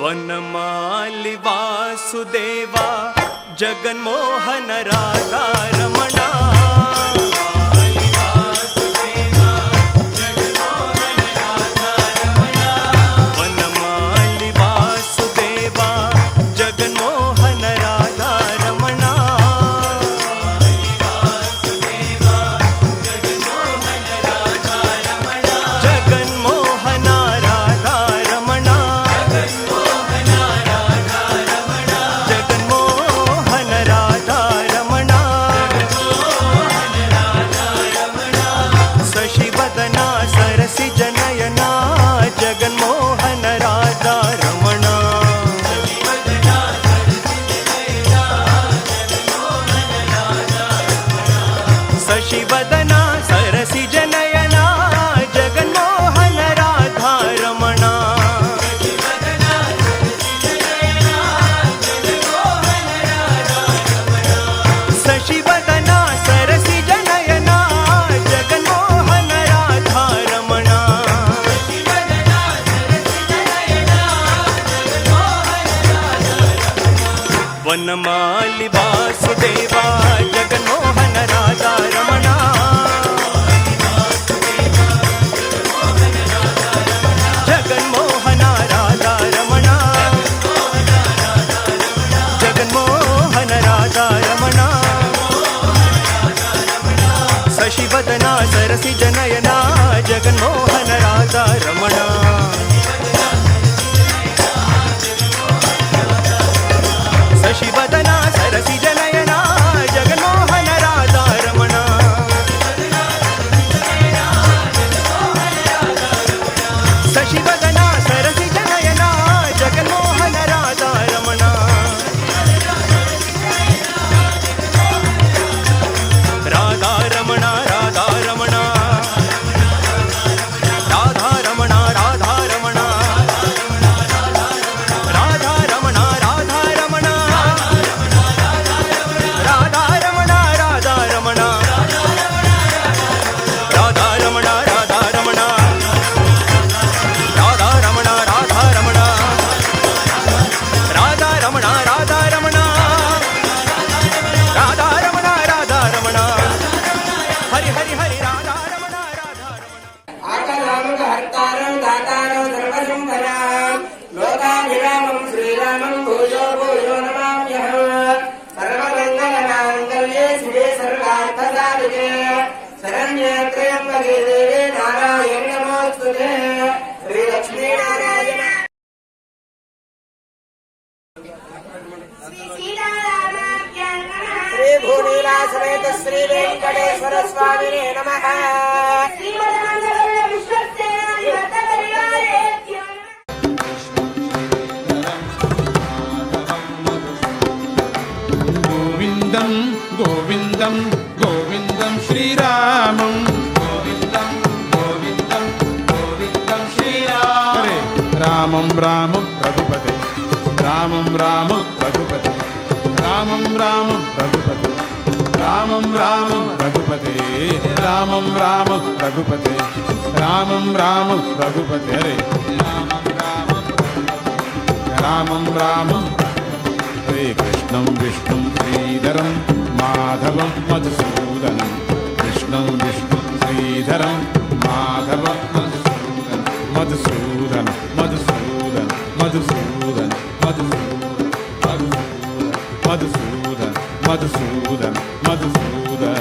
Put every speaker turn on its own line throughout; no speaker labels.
वनमाली वासुदेवा जगन्मोहन राधा रमणा शशिवदना सरसिज नयना जगन्मोहन राधा रमणा शशिवदना सरसिज नयना जगन्मोहन राधा रमणा वनमाली वासुदेवा जगन्मोहन राधा रमणा जगन्मोहन राधा रमणा जगन्मोहन राधा रमणा शशिवदना सरसिज नयना जगन्मोहन राधा रमणा शशिवदना सरसिज नयना जगन्मोहन राधा रमणा शशिवदना सरसिज नयना जगन्मोहन राधा रमणा राधा रमणा राधा रमणा राधा रमणा राधा रमणा राधा रमणा राधा रमणा राधा रमणा राधा रमणा राधा रमणा राधा रमणा राधा रमणा राधा रमणा राधा रमणा राधा रमणा राधा रमणा राधा रमणा हरि हरि हरि राधा रमणा राधा रमणा
आकलामक हर्तारं दातारं सर्वसंभरां लोकाभिरामं श्रीरामं भूयो भूयो नमाम्यहम् सर्वमङ्गलमाङ्गल्ये शिवे सर्वार्थसाधिके शरण्ये त्र्यम्बके देवे नारायणि नमोऽस्तुते श्रीलक्ष्मीनारायण श्री भूनीला समेत श्री वेंकटेश्वर स्वामिने नमः
गोविंदं गोविंदं गोविंदं श्रीरामं गोविंदं गोविंदं गोविंदं श्रीराम हरे रामं रामं रघुपते रामं रामं रघुपते रामं रामं रघुपते रामं रामं रघुपते रामं रामं रघुपते रामं रामं रघुपते हरे रामं रामं हरे कृष्णं विष्णुं श्रीधरं माधवं मधुसूदनं कृष्णं विष्णुं श्रीधरं माधवं मधुसूदनं मधुसूदनं मधुसूदनं मधुसूदनं मधुसूदनं मधुसूदनं मधुसूदनं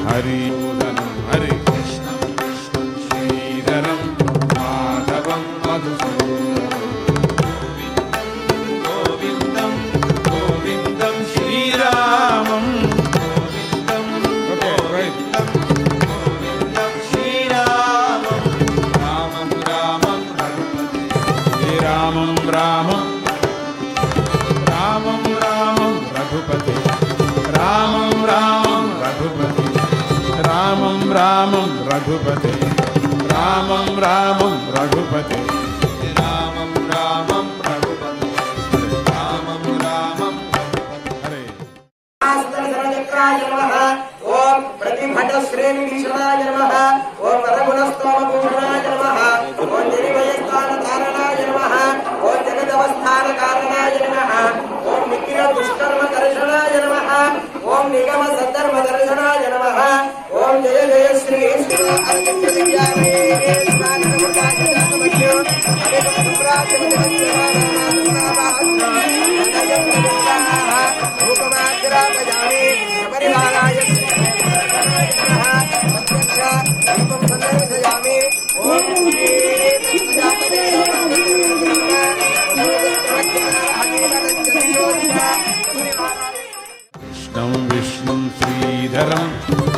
हरिसूदनं हरे कृष्णं विष्णुं श्रीधरं माधवं मधुसूदनं गोविंदं गोविंदं श्रीरामं गोविंदं गोविंदं गोविंदं श्रीरामं रामं रामं रघुपते रामं रामं रामं रामं रघुपते रामं रामं रघुपते रामं रामं रघुपते रामं रामं रघुपते रामं रामं रघुपते रामं रामं हरे
आस्तरचक्राय नमः ओम प्रतिभट श्रेणीभीषणाय नमः ओम रघुनस्तोमभूषणाय नमः ओम निर्भयस्थान धारणाय नमः ओम जगदवस्थान
కృష్ణం విష్ణుం శ్రీధరం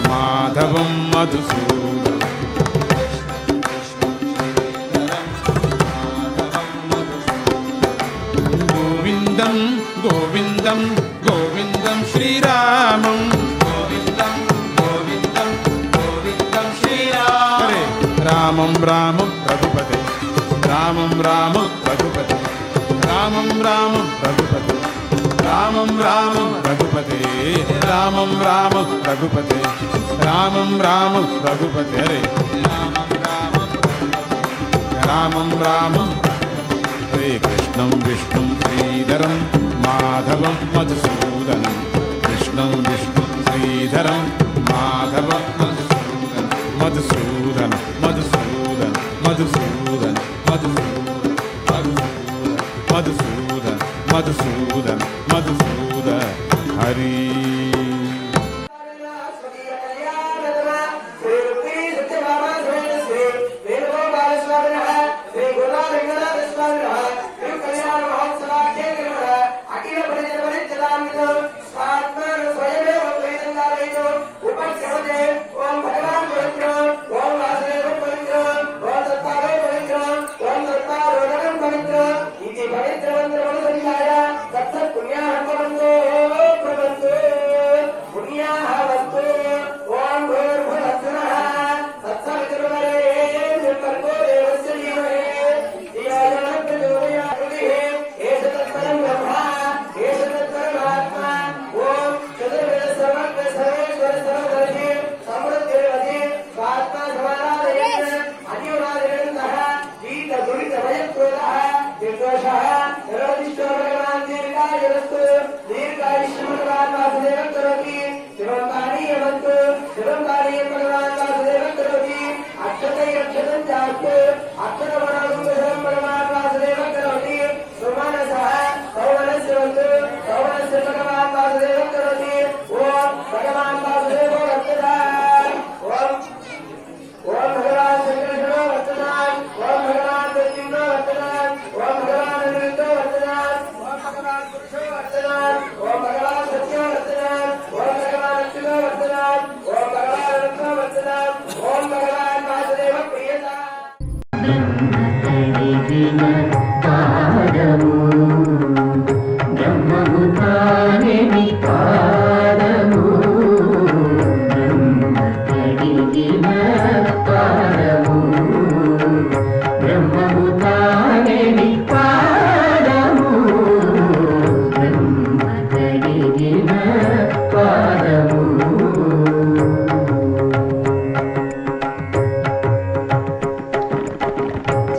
మాధవం మధుసూదనం గోవిందం గోవిందం గోవిందం శ్రీరామం గోవిందం గోవిందం గోవిందం శ్రీరామం హరే రామం రామం రఘుపతే రామం రామం రఘుపతే రామం రామం రఘుపతే రామం రామం రఘుపతే రామం రామం రఘుపతే రామం రామం రఘుపతే హరే రామం రామం హరే కృష్ణం విష్ణుం శ్రీధరం మాధవం మధుసూదనం కృష్ణం విష్ణుం శ్రీధరం మాధవం మధుసూదనం మధుసూదన మధుసూదన మధుసూదన మధుసూదన మధుసూదన మధుసూదన హరి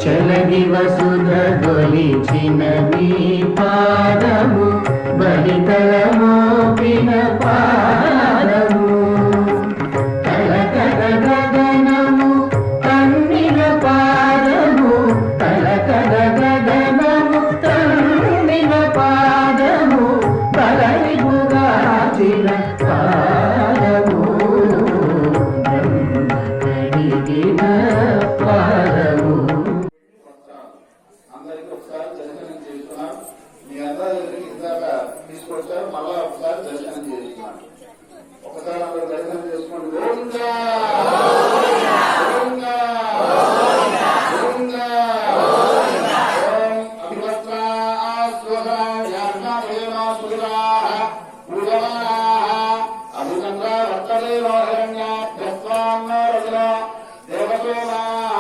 చలని వసుధ గొలిచిన నీ పాదము బలితల మోపిన పాదము కలకల గగనము తన్నిన పాదము కలకల గగనము తన్నిన పాదము బలైగుగాచిన పాదము బ్రహ్మ కడిగిన పాదము.
అందరికీ ఒకసారి దర్శనం చేస్తున్నాం. మీ అందరికీ ఇందాక తీసుకొచ్చారు, మళ్ళా ఒకసారి దర్శనం చేస్తున్నాం. ఒకసారి అందరూ దర్శనం చేసుకోండి. గోవిందా గోవిందా గోవిందా. ఓం అభివస్త్రా స్వహ యాజ్ఞా ప్రేమా సురాః పూజమానాః అభిచంద్ర వర్తదేవో హిరణ్యాభ్యస్వాన్న రజన దేవసోమాః.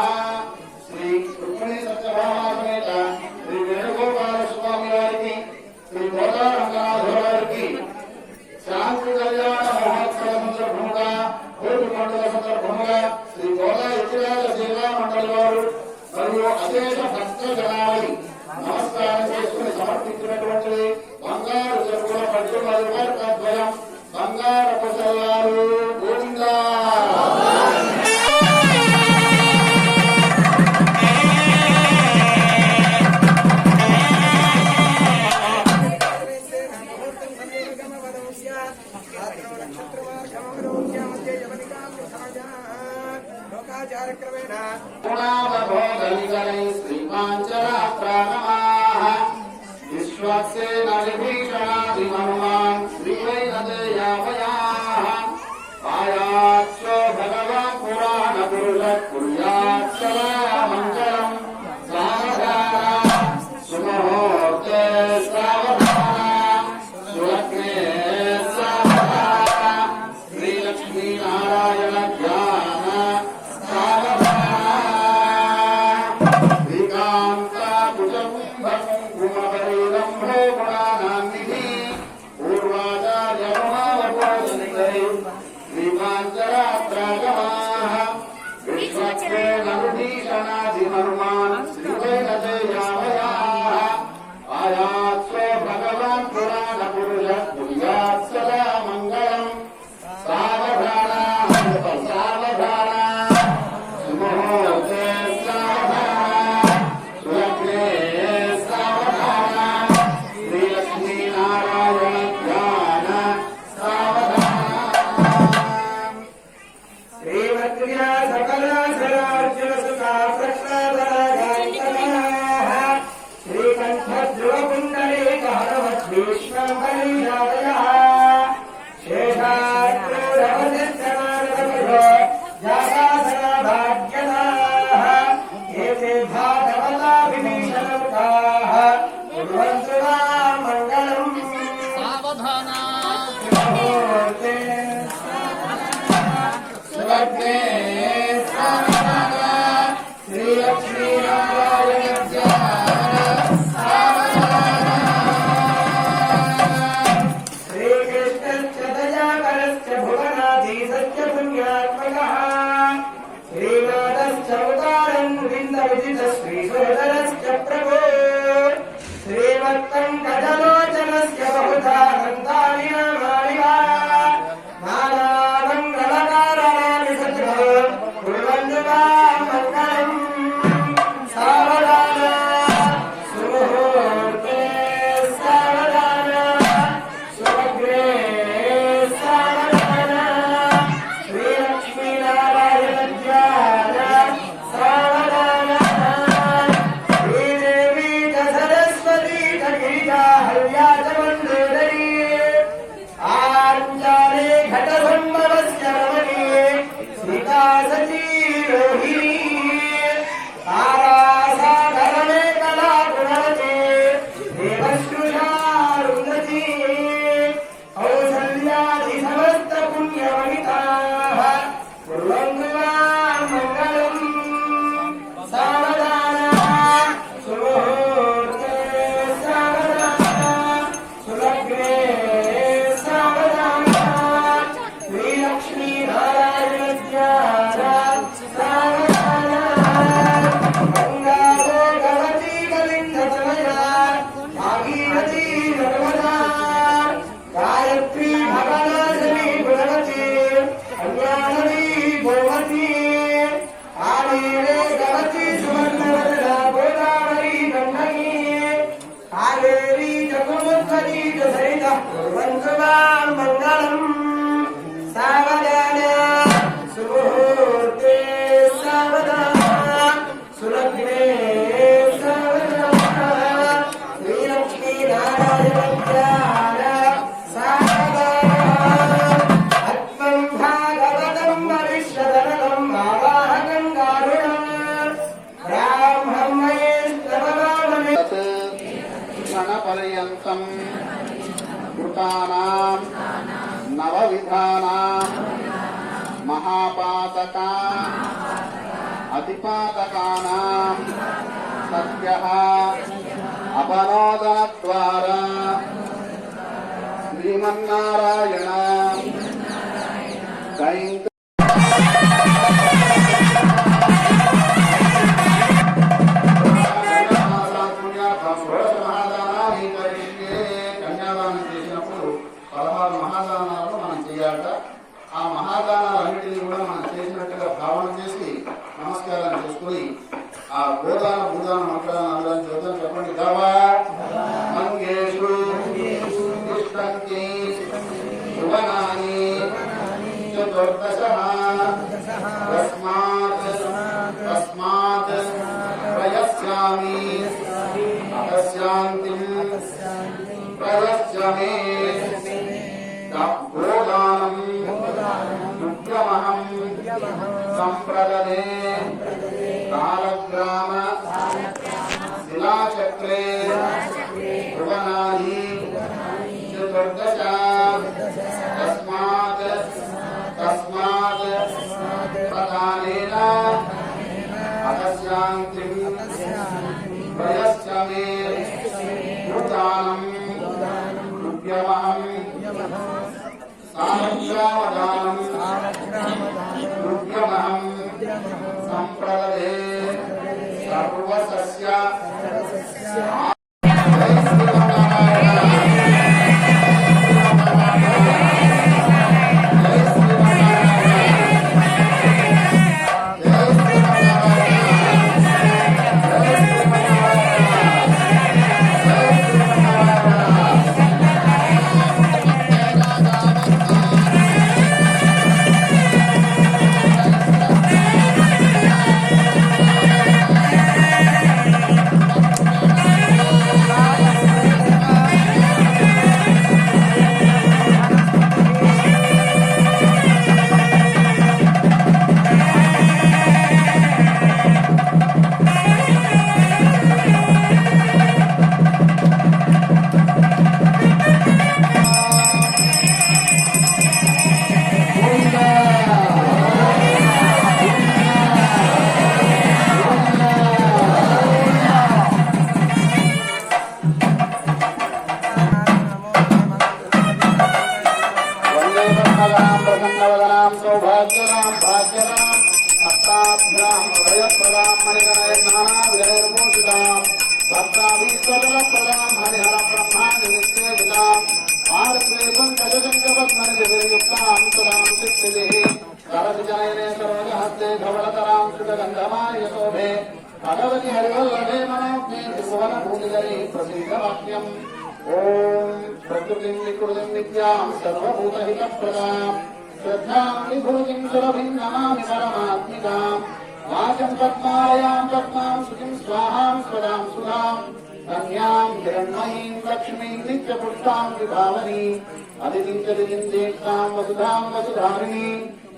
శ్రీ రుక్మిణీ సత్యభామాసమేత శ్రీ వేణుగోపాల స్వామి వారికి, శ్రీ గోదారంగనాథుల వారికి శాంతి కళ్యాణ మహోత్సవ సందర్భముగా, కోటి పండుగ సందర్భముగా శ్రీ గోదా యతిరాజ సేవా మండలి వారు మరియు అశేష భక్త జనావళి నమస్కారం చేసుకుని సమర్పించినటువంటి బంగారు చెరువుల పట్టు పరివర్తద్వయం బంగారపు చల్లారు గోవిందా. पर्यन्तं कृतानां नवविधानां महापातका अतिपातकानां सत्यः अपनोदनद्वारा श्रीमन्नारायण कैंक మహాదానాలను మనం చేయాలట. ఆ మహాదానాలన్నింటినీ కూడా మనం చేసినట్టుగా భావన చేసి నమస్కారం చేసుకుని ఆ గోదాన భూదాన మంత్రాలను చూద్దాం. చెప్పండి. గవా మంగేషు తిష్టంతి భువనాని చతుర్దశ తస్మాత్ ప్రయస్యామి అపశ్యాంతిం ప్రయస్యమే గోదానం ముఖ్యమహం సంప్రదనే కాలగ్రామ శిలాచక్రే భువనాని చతుర్దశ తస్మాత్ ప్రధానేన అపశ్యాంతిం त्रयश्च मे भूतानं नुव्यमहं सालग्रामदानं नुव्यमहं सम्प्रददे सर्वसस्य सौभाग्यराम भाग्यराम हस्ताभ्याम हृदयप्रदाम मणिगणैर्नानाविधैर्भूषिताम् भक्ताभीश्वरप्रदाम हरिहर ब्रह्मादिनित्येविदाम् आर्द्रेवम् गजगङ्गपद्मनिजभिर्युक्ताम् सदाम् शिक्षिभिः करसिजनयने सरोजहस्ते धवलतराम् कृतगन्धमार्यशोभे भगवति हरिवल्लभे मनोज्ञे त्रिभुवनभूमिधरे प्रसीदवाक्यम् ॐ प्रकृतिं विकृतिं विद्याम् सर्वभूतहितप्रदाम् श्रद्धां विभूतिं सुरभिं नमामि परमात्मिकाम् वाचं पद्मालयां पद्मां सुखिं स्वाहां स्वदां सुधां कन्यां हिरण्मयीं लक्ष्मीं नित्यपुष्टां विभावनी अदितिं च दितिं देष्टां वसुधां वसुधारिणीं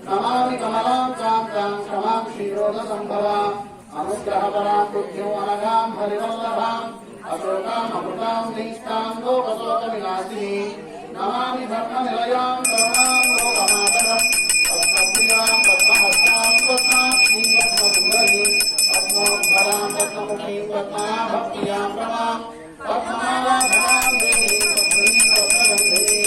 नमामि कमलां कान्तां क्षमां क्षीरोदसम्भवाम् अनुग्रहपरां बुद्धिं अनघां हरिवल्लभाम् अशोकाम् अमृतां नीष्टां लोकशोकविनाशिनी नमामि धर्मनिलयां करुणां लोकमातरम् पद्मप्रियां पद्महस्तां पद्माक्षीं पद्मसुन्दरीं पद्मोद्भरां पद्ममुखीं पद्मनाभप्रियां रमां पद्मनाभाधरां देवीं पद्मीं पद्मगन्धिनीं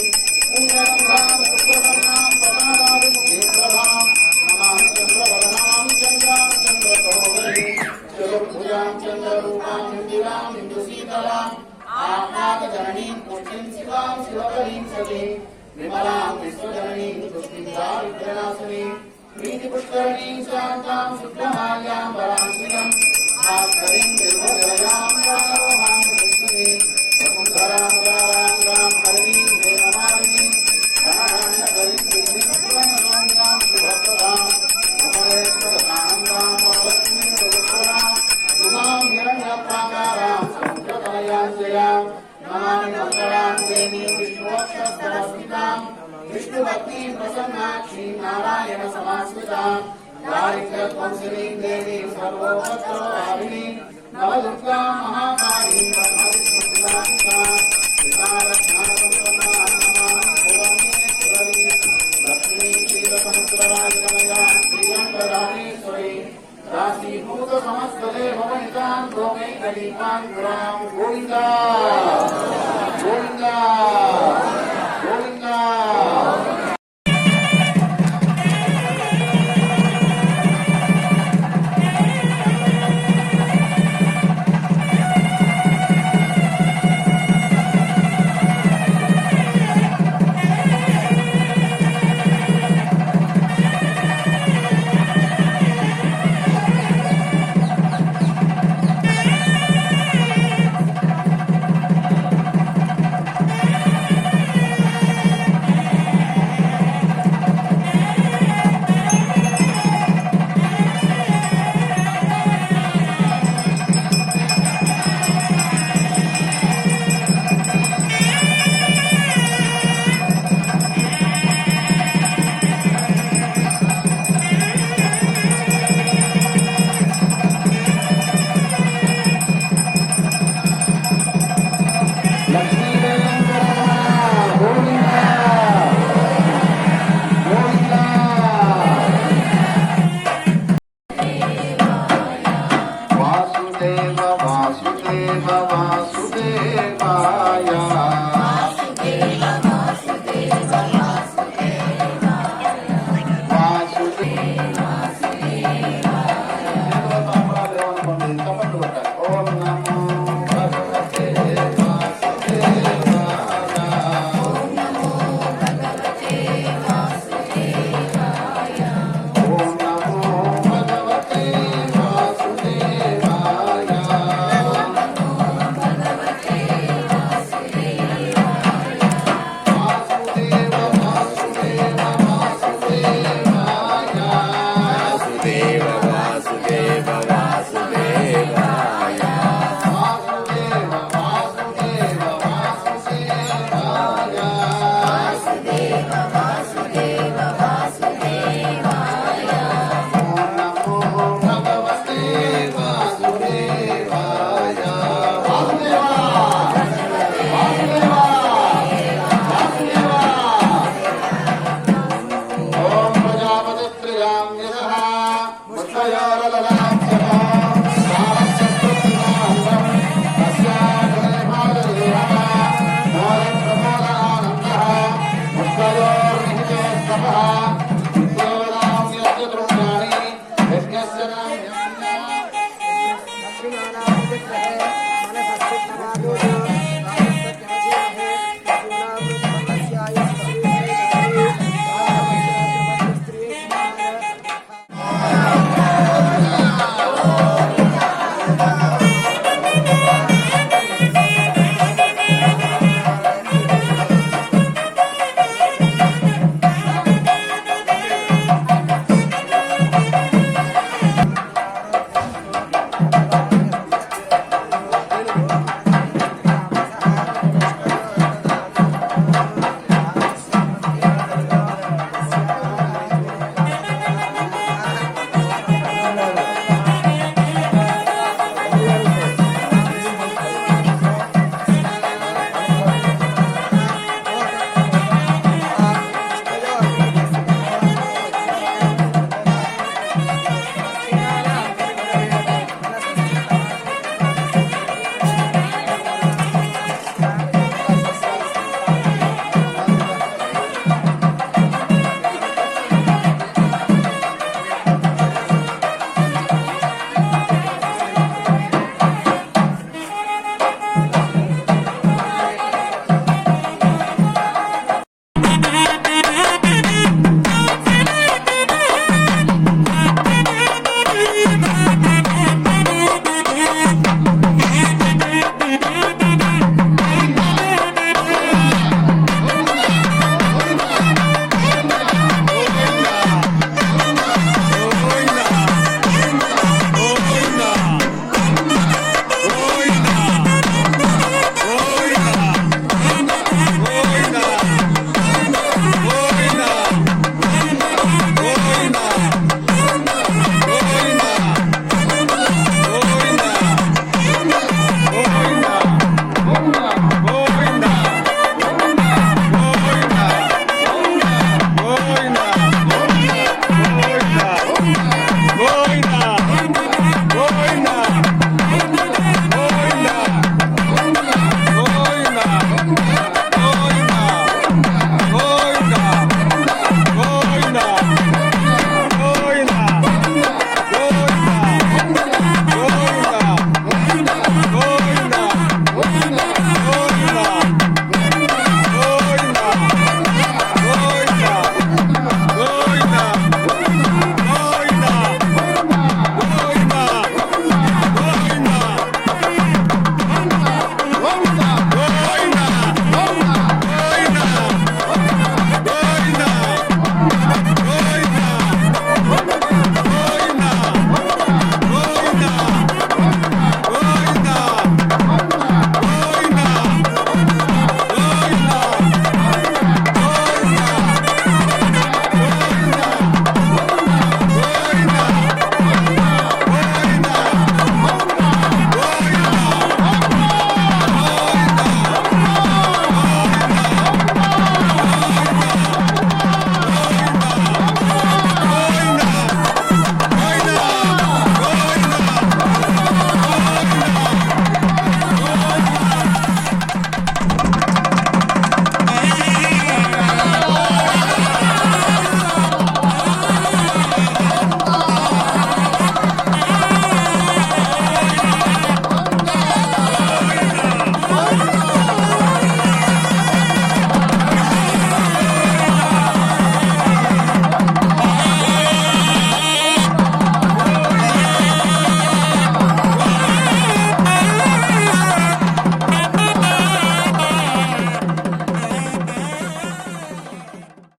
पुण्यगन्धां पुष्पवर्णां पदादादिमुखीं प्रभां नमामि चन्द्रवदनां चन्द्रां चन्द्रसहोदरीं चतुर्भुजां चन्द्ररूपां इन्दिरां इन्दुशीतलाम् आह्लादजननीं पुष्टिं शिवां शिवकरीं सतीं विमलां विश्वजननीं तुष्टिं दारिद्र्यनाशिनीं प्रीतिपुष्करणीं शान्तां शुद्धमाल्यां वरांशिकं भास्करीं निर्भययां रारोहां विष्णुनीं वसुन्धरां रारां हरिणीं हेममालिनीं धनान्यकरीं श्रीनिष्ठुरमसौम्यां शुभप्रदां कमलेश्वरसानन्दां वरलक्ष्मीं वरुणरां उमां हिरण्यप्राकारां समुद्रतनयाञ्जयां नमामि मङ्गलां देवीं विष्णुवक्षस्थलस्थितां विष्णुभक्तिं प्रसन्नाक्षीं नारायणसमाश्रितां दारिद्र्यध्वंसिनीं देवीं सर्वोपद्रवहारिणीं नवदुर्गां महाकालीं ब्रह्मविष्णुविनाशिकां विशालज्ञानसम्पन्नां नमामि भुवनेश्वरीं लक्ष्मीं क्षीरसमुद्रराजतनयां श्रीरङ्गदानेश्वरीं दासीभूत समस्तदेववनितां लोकैकदीपां पुरां गोविन्दा गोविन्दा गोविन्दा వాసుదేవాయ ఓం నమో భగవతే ఓం నమో భగవతే వాసుదేవాయ వాసుదేవ వాసుదేవ వాసుదేవాయ
వాసుదేవ వాసుదేవ వాసుదేవాయ
వాసుదేవ వాసుదేవ వాసుదేవాయ ఓం నమో భగవతే వాసుదేవాయ వాసుదేవా వాసుదేవా వాసుదేవా ఓం ప్రజాపతి ప్రియామ్యః ముత్తయోరలలాభ్యః సారస్వత్ప్రతిమాహం తస్యాగ్రే భాగదేవః మోరప్రమోదానందః ముత్తయోర్నిహితోస్తవః విద్యోరామ్యస్య ద్రవ్యాణి యజ్ఞస్య నామ్యస్య